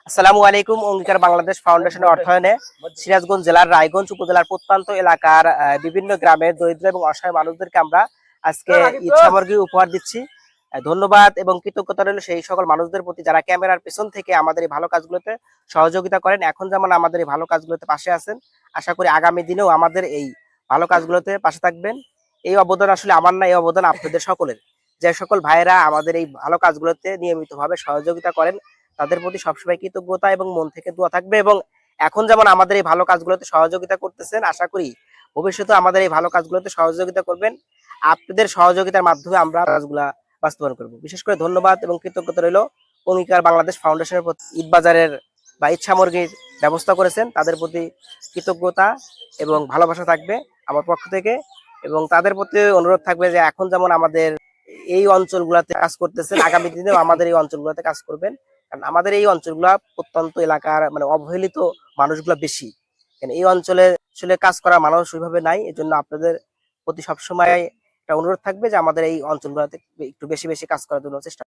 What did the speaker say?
আসসালামু আলাইকুম। অঙ্গীকার বাংলাদেশ ফাউন্ডেশনের অর্থায়নে সিরাজগঞ্জ জেলার রায়গঞ্জ উপজেলার প্রত্যন্ত এলাকার বিভিন্ন গ্রামের দরিদ্র এবং অসহায় মানুষদেরকে আমরা আজকে ঈদ সামগ্রী উপহার দিচ্ছি। ধন্যবাদ এবং কৃতজ্ঞতা রইল সেই সকল মানুষদের প্রতি যারা ক্যামেরার পেছন থেকে আমাদের এই ভালো কাজগুলোতে সহযোগিতা করেন। এখন যেমন আমাদের এই ভালো কাজগুলোতে পাশে আছেন, আশা করি আগামী দিনেও আমাদের এই ভালো কাজগুলোতে পাশে থাকবেন। এই অবদান আসলে আমার না, এই অবদান আপনাদের সকলের। যে সকল ভাইয়েরা আমাদের এই ভালো কাজগুলোতে নিয়মিতভাবে সহযোগিতা করেন, তাদের প্রতি সবসময় কৃতজ্ঞতা এবং মন থেকে দোয়া থাকবে। এবং এখন যেমন আমাদের এই ভালো কাজগুলোতে সহযোগিতা করতেছেন, আশা করি ভবিষ্যতে আমাদের এই ভালো কাজগুলোতে সহযোগিতা করবেন। আপনাদের সহযোগিতার মাধ্যমে আমরা কাজগুলা বাস্তবায়ন করব। বিশেষ করে ধন্যবাদ এবং কৃতজ্ঞতা রইল অঙ্গীকার বাংলাদেশ ফাউন্ডেশনের প্রতি। ঈদ বাজারের বা ঈদ সামগ্রীর ব্যবস্থা করেছেন, তাদের প্রতি কৃতজ্ঞতা এবং ভালোবাসা থাকবে আমার পক্ষ থেকে। এবং তাদের প্রতি অনুরোধ থাকবে যে এখন যেমন আমাদের এই অঞ্চলগুলোতে কাজ করতেছেন, আগামী দিনেও আমাদের এই অঞ্চলগুলোতে কাজ করবেন। কারণ আমাদের এই অঞ্চলগুলা প্রত্যন্ত এলাকার মানে অবহেলিত মানুষগুলা বেশি। এই অঞ্চলে আসলে কাজ করা মানুষ ওইভাবে নাই। এজন্য আপনাদের প্রতি সবসময় একটা অনুরোধ থাকবে যে আমাদের এই অঞ্চলগুলোতে একটু বেশি বেশি কাজ করার জন্য চেষ্টা